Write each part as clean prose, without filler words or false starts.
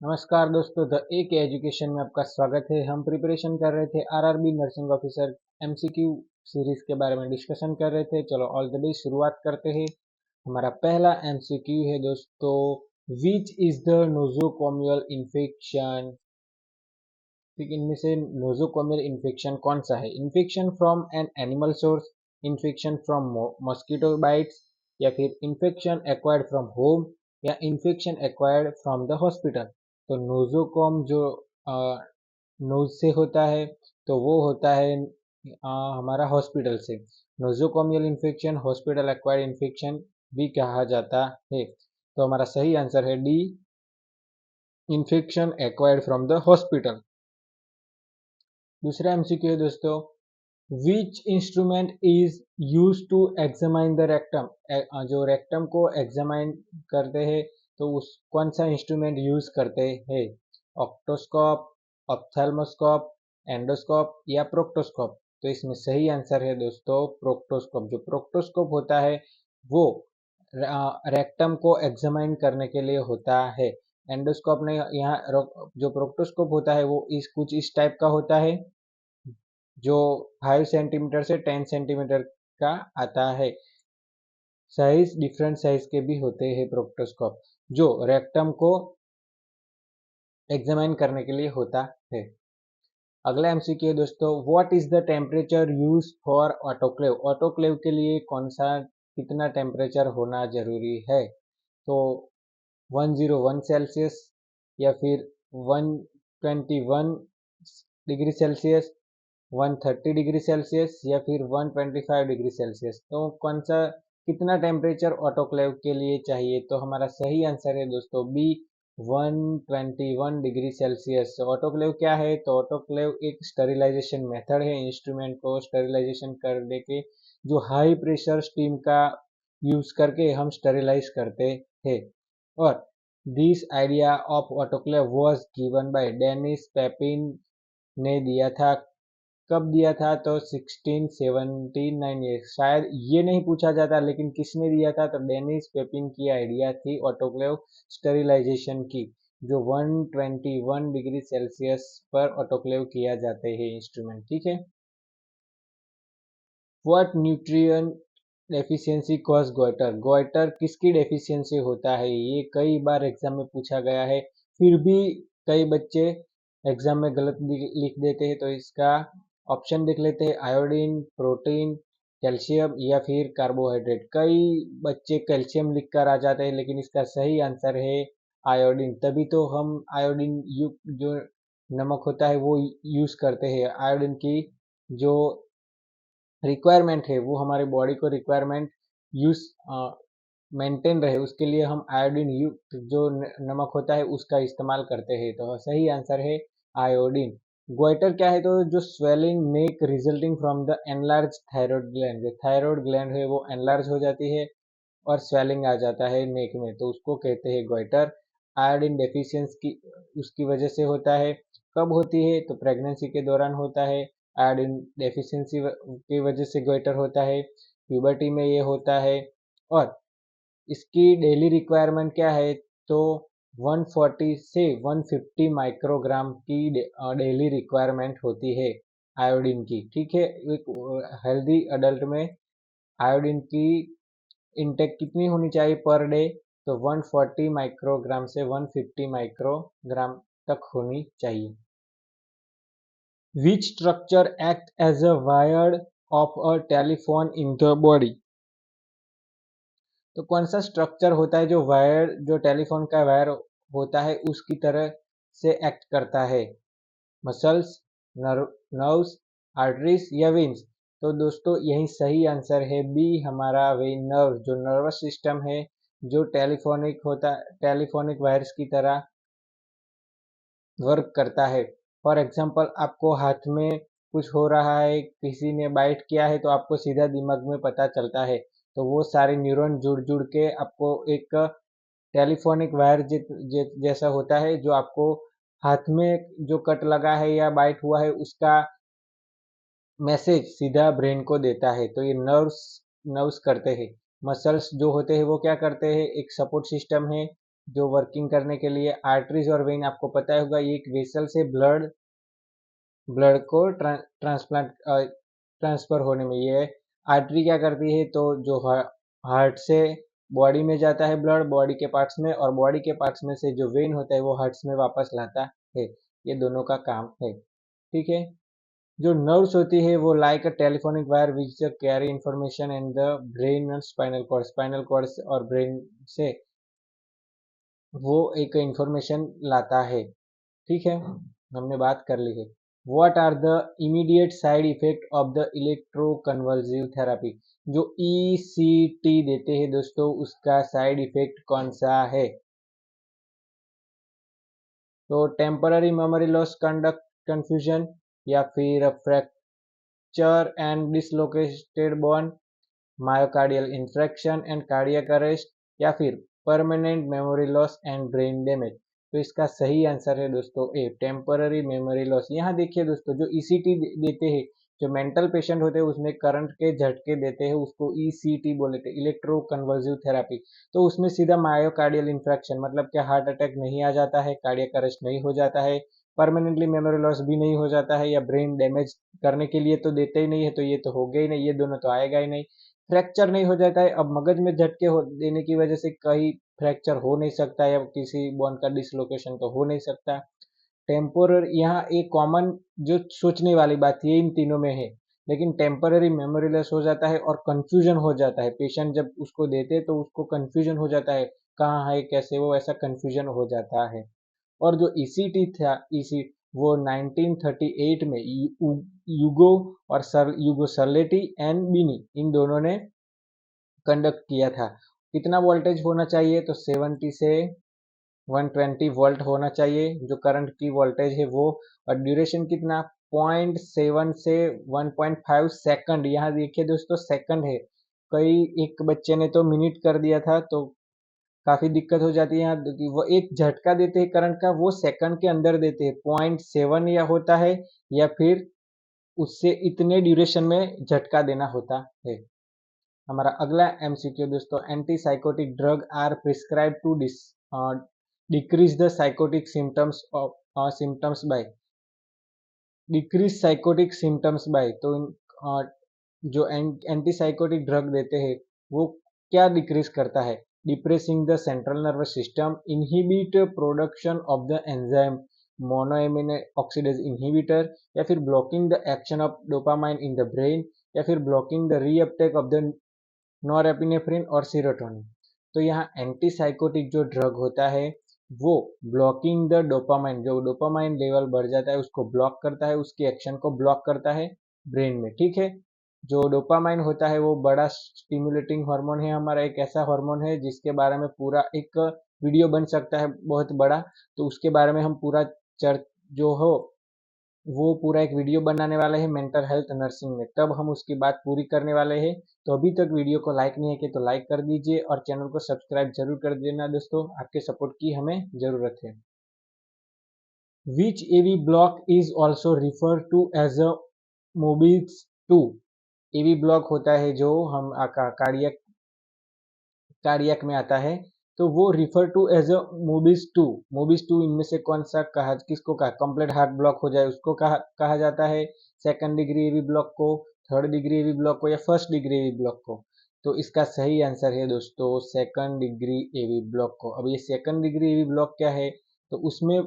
नमस्कार दोस्तों, द ए के एजुकेशन में आपका स्वागत है। हम प्रिपरेशन कर रहे थे RRB nursing officer MCQ series के बारे में डिस्कशन कर रहे थे। चलो ऑल द बेस्ट, शुरुआत करते हैं। हमारा पहला एमसीक्यू है दोस्तों, which is the nosocomial infection. ठीक, इनमें से नोजोकोमियल इन्फेक्शन कौन सा है? Infection from an animal source, infection from mosquito bytes, या फिर इन्फेक्शन एक्वायर्ड फ्रॉम होम, या infection acquired from the hospital. तो नोजोकॉम जो नोज से होता है, तो वो होता है हमारा हॉस्पिटल से। Nosocomial infection hospital acquired infection भी कहा जाता है। तो हमारा सही आंसर है D, infection acquired from the hospital. दूसरा एमसीक्यू है दोस्तों, which instrument is use to examine the rectum. जो रेक्टम को एग्जामाइन करते हैं, तो उस कौन सा इंस्ट्रूमेंट यूज करते हैं? ऑक्टोस्कोप, ऑप्थेल्मोस्कोप, एंडोस्कोप या प्रोक्टोस्कोप। तो इसमें सही आंसर है दोस्तों प्रोक्टोस्कोप। जो प्रोक्टोस्कोप होता है वो रेक्टम को एग्जामाइन करने के लिए होता है। एंडोस्कोप ने यहाँ जो प्रोक्टोस्कोप होता है वो कुछ इस टाइप का होता है, जो 5 सेंटीमीटर से 10 सेंटीमीटर का आता है। साइज डिफरेंट साइज के भी होते हैं प्रोक्टोस्कोप, जो रेक्टम को एग्जामिन करने के लिए होता है। अगला एमसीक्यू दोस्तों, what is the temperature use for autoclave. Autoclave के लिए कौन सा कितना टेम्परेचर होना जरूरी है? तो 101 सेल्सियस, या फिर 121 डिग्री सेल्सियस, 130 डिग्री सेल्सियस, या फिर 125 डिग्री सेल्सियस। तो कौन सा कितना टेम्परेचर ऑटोक्लेव के लिए चाहिए? तो हमारा सही आंसर है दोस्तों बी, 121 डिग्री सेल्सियस। ऑटोक्लेव क्या है? तो ऑटोक्लेव एक स्टरिलाइजेशन मेथड है, इंस्ट्रूमेंट को स्टरिलाइजेशन करने के, जो हाई प्रेशर स्टीम का यूज करके हम स्टरिलाइज करते हैं। और this idea of autoclave was given by Denis Papin ने दिया था। कब दिया था? तो 1679 में। शायद ये नहीं पूछा जाता, लेकिन किसने दिया था? तो डेनिस पेपिन की आइडिया थी ऑटोक्लेव स्टरिलाइजेशन की, जो 121 डिग्री सेल्सियस पर ऑटोक्लेव किया जाते हैं इंस्ट्रूमेंट। ठीक है। What nutrient deficiency cause goitre. Goitre किसकी डेफिशिएंसी होता है? ये कई बार एग्जाम में पूछा गया है, फिर भी कई बच्चे एग्जाम में गलत लिख देते हैं। तो इसका ऑप्शन देख लेते हैं, आयोडीन, प्रोटीन, कैल्शियम या फिर कार्बोहाइड्रेट। कई बच्चे कैल्शियम लिख कर आ जाते हैं, लेकिन इसका सही आंसर है आयोडीन। तभी तो हम आयोडीन युक्त जो नमक होता है वो यूज करते हैं। आयोडीन की जो रिक्वायरमेंट है, वो हमारे बॉडी को रिक्वायरमेंट यूज मेंटेन रहे, उसके लिए हम आयोडीन युक्त जो नमक होता है उसका इस्तेमाल करते हैं। तो सही आंसर है आयोडीन। गोइटर क्या है? तो जो swelling neck resulting from the enlarge thyroid gland. जो थायराइड ग्लैंड है वो एनलार्ज हो जाती है और स्वेलिंग आ जाता है नेक में, तो उसको कहते हैं गोइटर। आयोडीन डेफिशिएंसी की उसकी वजह से होता है। कब होती है? तो प्रेगनेंसी के दौरान होता है। आयोडीन डेफिशिएंसी की वजह से गोइटर होता है। प्यूबर्टी में ये होता है। और इसकी डेली रिक्वायरमेंट क्या है? तो 140 से 150 माइक्रोग्राम की डेली रिक्वायरमेंट होती है आयोडीन की। ठीक है। एक हेल्दी अडल्ट में आयोडीन की इनटेक कितनी होनी चाहिए पर डे? तो 140 माइक्रोग्राम से 150 माइक्रोग्राम तक होनी चाहिए। Which structure act as a wire of a telephone in the body. तो कौन सा स्ट्रक्चर होता है जो वायर, जो टेलीफोन का वायर होता है उसकी तरह से एक्ट करता है? मसल्स, नर्व्स, आर्टरीज या वेन्स। तो दोस्तों यही सही आंसर है बी, हमारा वेन नर्व। जो नर्वस सिस्टम है, जो टेलीफोनिक वायर्स की तरह वर्क करता है। फॉर एग्जाम्पल, आपको हाथ में कुछ हो रहा है, किसी ने बाइट किया है, तो आपको सीधा दिमाग में पता चलता है। तो वो सारे न्यूरॉन जुड़ जुड़ के आपको एक टेलीफोनिक वायर जैसा होता है, जो आपको हाथ में जो कट लगा है या बाइट हुआ है उसका मैसेज सीधा ब्रेन को देता है। तो ये नर्व्स नर्व्स करते हैं। मसल्स जो होते हैं वो क्या करते हैं? एक सपोर्ट सिस्टम है जो वर्किंग करने के लिए आर्टरीज और वेन आपको पता होगा, ये एक वेसल से ब्लड को ट्रांसफर होने में ये आर्टरी क्या करती है, तो जो हार्ट से बॉडी में जाता है ब्लड बॉडी के पार्ट्स में, और बॉडी के पार्ट्स में से जो वेन होता है वो हार्ट्स में वापस लाता है। ये दोनों का काम है। ठीक है। जो नर्व्स होती है वो like a telephonic wire which carry information in the brain and spinal cord और ब्रेन से वो एक इंफॉर्मेशन लाता है। ठीक है, हमने बात कर ली है। What are the immediate side effect of the electroconvulsive therapy? जो ECT देते हैं दोस्तों, उसका साइड इफेक्ट कौन सा है? तो temporary memory loss, conduct confusion, या फिर fracture and dislocated bone, myocardial infraction and cardiac arrest, या फिर permanent memory loss and brain damage. तो इसका सही आंसर है दोस्तों ए, टेम्पररी मेमोरी लॉस। यहाँ देखिए दोस्तों, जो ECT देते हैं, जो मेंटल पेशेंट होते हैं उसमें करंट के झटके देते हैं, उसको ECT बोले थे, इलेक्ट्रो कन्वर्सिव थेरापी। तो उसमें सीधा मायोकार्डियल इंफ्रैक्शन मतलब क्या हार्ट अटैक नहीं आ जाता है, कार्डियक अरेस्ट नहीं हो जाता है, परमानेंटली मेमोरी लॉस भी नहीं हो जाता है, या ब्रेन डैमेज करने के लिए तो देते ही नहीं है, तो ये तो हो गया ही नहीं, ये दोनों तो आएगा ही नहीं। फ्रैक्चर नहीं हो जाता है, अब मगज में झटके देने की वजह से कहीं फ्रैक्चर हो नहीं सकता, या किसी बोन का डिसलोकेशन तो हो नहीं सकता। टेम्पोररी, यहाँ एक कॉमन जो सोचने वाली बात ये इन तीनों में है, लेकिन टेम्पररी मेमोरी लॉस हो जाता है और कंफ्यूजन हो जाता है। पेशेंट जब उसको देते तो उसको कंफ्यूजन हो जाता है, कहाँ है कैसे, वो ऐसा कंफ्यूजन हो जाता है। और जो ECT था, EC वो 1938 में यूगो और यूगो सर्लेटी एंड बिनी, इन दोनों ने कंडक्ट किया था। कितना वोल्टेज होना चाहिए? तो 70 से 120 वोल्ट होना चाहिए जो करंट की वोल्टेज है वो। और ड्यूरेशन कितना? 0.7 से 1.5 सेकंड। यहाँ देखिए दोस्तों, सेकंड है, कई एक बच्चे ने तो मिनट कर दिया था, तो काफी दिक्कत हो जाती है यहाँ, क्योंकि वो एक झटका देते हैं करंट का, वो सेकंड के अंदर देते हैं। 0.7 या होता है, या फिर उससे इतने ड्यूरेशन में झटका देना होता है। हमारा अगला MCQ दोस्तों, antipsychotic drug are prescribe to decrease the psychotic symptoms by decrease psychotic symptoms by. तो जो एंटीसाइकोटिक ड्रग देते हैं वो क्या डिक्रीज करता है? Depressing the central nervous system, inhibit production of the enzyme monoamine oxidase inhibitor, या फिर blocking the action of dopamine in the brain, या फिर blocking the reuptake of the norepinephrine और सीरोटोनिन। तो यहाँ एंटीसाइकोटिक जो ड्रग होता है वो ब्लॉकिंग द डोपामाइन, जो डोपामाइन लेवल बढ़ जाता है उसको ब्लॉक करता है, उसके एक्शन को ब्लॉक करता है ब्रेन में। ठीक है। जो डोपामाइन होता है वो बड़ा स्टिमुलेटिंग हार्मोन है हमारा, एक ऐसा हार्मोन है जिसके बारे में पूरा एक वीडियो बन सकता है बहुत बड़ा, तो उसके बारे में हम पूरा चर्च जो हो वो पूरा एक वीडियो बनाने वाले हैं मेंटल हेल्थ नर्सिंग में, तब हम उसकी बात पूरी करने वाले हैं। तो अभी तक वीडियो को लाइक नहीं किया तो लाइक कर दीजिए और चैनल को सब्सक्राइब जरूर कर देना दोस्तों, आपके सपोर्ट की हमें जरूरत है। Which AV block is also refer to as a Mobitz 2? AV block होता है जो हम कार्डियक कार्डियक में आता है, तो वो refer to as a mobius to इनमें से कौन सा किसको कहा? कंप्लीट हार्ट ब्लॉक हो जाए उसको कहा जाता है, सेकंड डिग्री एवी ब्लॉक को, थर्ड डिग्री एवी ब्लॉक को, या फर्स्ट डिग्री एवी ब्लॉक को? तो इसका सही आंसर है दोस्तों सेकंड डिग्री एवी ब्लॉक को। अब ये सेकंड डिग्री एवी ब्लॉक क्या है? तो उसमें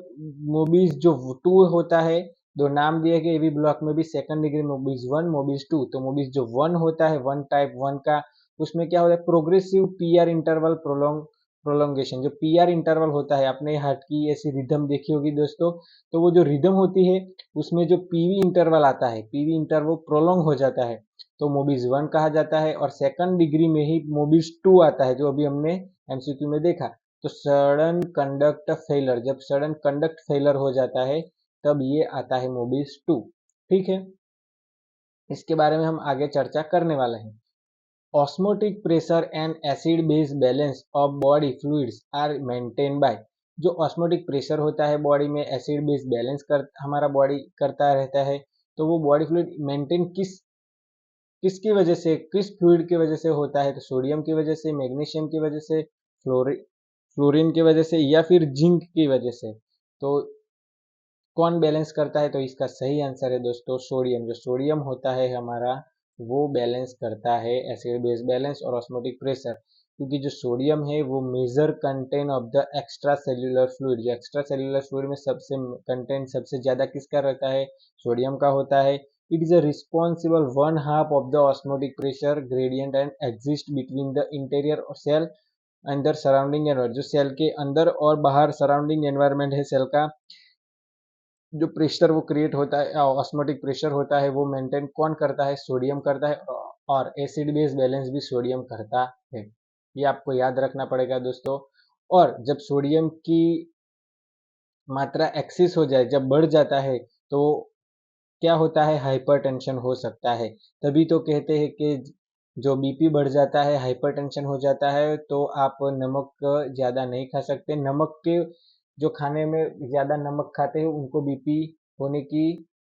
मोबिस जो 2 होता है, दो नाम दिए गए एवी ब्लॉक में भी, सेकंड डिग्री मोबिस 1 मोबिस 2। तो मोबिस जो 1 होता है, 1 टाइप 1 का, उसमें क्या होता है? Progressive PR interval prolongation. जो PR इंटरवल होता है, आपने हार्ट की ऐसी रिदम देखी होगी दोस्तों, तो वो जो रिदम होती है उसमें जो PV इंटरवल आता है, PV इंटरवल प्रोलोंग हो जाता है, तो मोबिस 1 कहा जाता है। और सेकंड डिग्री में ही मोबिस 2 आता है, जो अभी हमने MCQ में देखा। तो सडन कंडक्ट फेलर, जब सडन कंडक्ट फेलर हो जाता है तब ये आता है मोबिस 2। ठीक है, इसके बारे में हम आगे चर्चा करने वाले हैं। Osmotic pressure and acid base balance of body fluids are maintain by. जो ऑस्मोटिक प्रेशर होता है बॉडी में, एसिड बेस बैलेंस हमारा बॉडी करता रहता है, तो वो बॉडी फ्लूइड मेंटेन किसकी वजह से, किस फ्लूइड की वजह से होता है? तो सोडियम की वजह से, मैग्नीशियम की वजह से, फ्लोरीन की वजह से या फिर जिंक की वजह से। तो कौन बैलेंस करता है? तो इसका सही आंसर है दोस्तों सोडियम। जो सोडियम होता है हमारा, वो बैलेंस करता है एसिड बेस बैलेंस और ऑस्मोटिक प्रेशर, क्योंकि जो सोडियम है वो major content of the extracellular fluid, जो एक्स्ट्रा सेल्यूलर फ्लूइड में सबसे कंटेंट सबसे ज्यादा किसका रहता है? सोडियम का होता है। It is a responsible 1/2 of the osmotic pressure gradient and exist between the interior cell अंदर सराउंडिंग एनवायरमेंट, जो सेल के अंदर और बाहर सराउंडिंग एनवायरमेंट है सेल का, जो प्रेशर वो क्रिएट होता है, ऑस्मोटिक प्रेशर होता है, वो मेंटेन कौन करता है? सोडियम करता है। और एसिड बेस बैलेंस भी सोडियम करता है। ये आपको याद रखना पड़ेगा दोस्तों। और जब सोडियम की मात्रा एक्सिस हो जाए, जब बढ़ जाता है, तो क्या होता है? हाइपरटेंशन हो सकता है। तभी तो कहते हैं कि जो बीपी बढ़ जाता है, हाइपरटेंशन हो जाता है, तो आप नमक ज़्यादा नहीं खा सकते। नमक के जो खाने में ज़्यादा नमक खाते हैं उनको बीपी होने की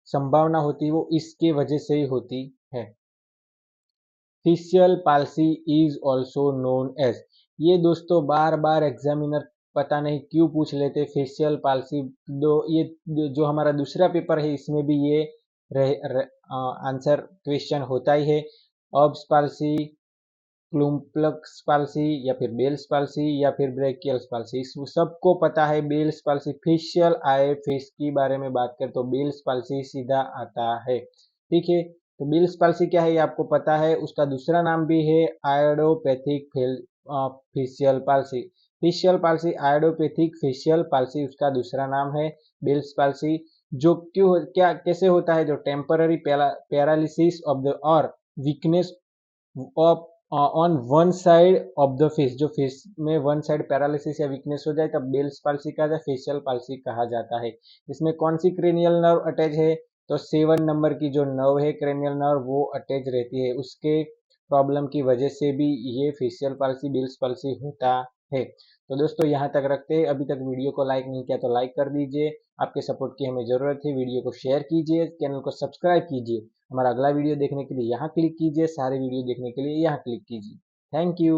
संभावना होती है, वो इसके वजह से ही होती है। Facial palsy is also known as, ये दोस्तों बार बार एग्जामिनर पता नहीं क्यों पूछ लेते फेशियल पाल्सी। ये जो हमारा दूसरा पेपर है इसमें भी ये आंसर क्वेश्चन होता ही है। ऑब्स पाल्सी, क्लुम्पलक्स पाल्सी, या फिर बेल्स पाल्सी, या फिर ब्रेकियल्स पाल्सी, सबको पता है बेल्स पाल्सी। फेशियल आए फेस की बारे में बात करें तो बेल्स पाल्सी सीधा आता है। ठीक है, तो बेल्स पाल्सी क्या है ये आपको पता है। उसका दूसरा नाम भी है idiopathic facial palsy. Facial palsy idiopathic facial palsy उसका दूसरा नाम है। बेल्स पाल्सी जो क्यों क्या कैसे होता है? जो टेम्पररी पैरालिसिस ऑफ द और weakness of on one side of the face, जो फेस में वन साइड पैरालिसिस या वीकनेस हो जाए तब बेल्स पाल्सी कहा जाए, फेशियल पाल्सी कहा जाता है। इसमें कौन सी क्रेनियल नर्व अटैच है? तो 7 नंबर की जो नर्व है क्रेनियल नर्व वो अटैच रहती है, उसके प्रॉब्लम की वजह से भी ये फेशियल पाल्सी बेल्स पाल्सी होता है। तो दोस्तों यहाँ तक रखते हैं। अभी तक वीडियो को लाइक नहीं किया तो लाइक कर दीजिए, आपके सपोर्ट की हमें जरूरत है। वीडियो को शेयर कीजिए, चैनल को सब्सक्राइब कीजिए। हमारा अगला वीडियो देखने के लिए यहाँ क्लिक कीजिए, सारे वीडियो देखने के लिए यहाँ क्लिक कीजिए। Thank you.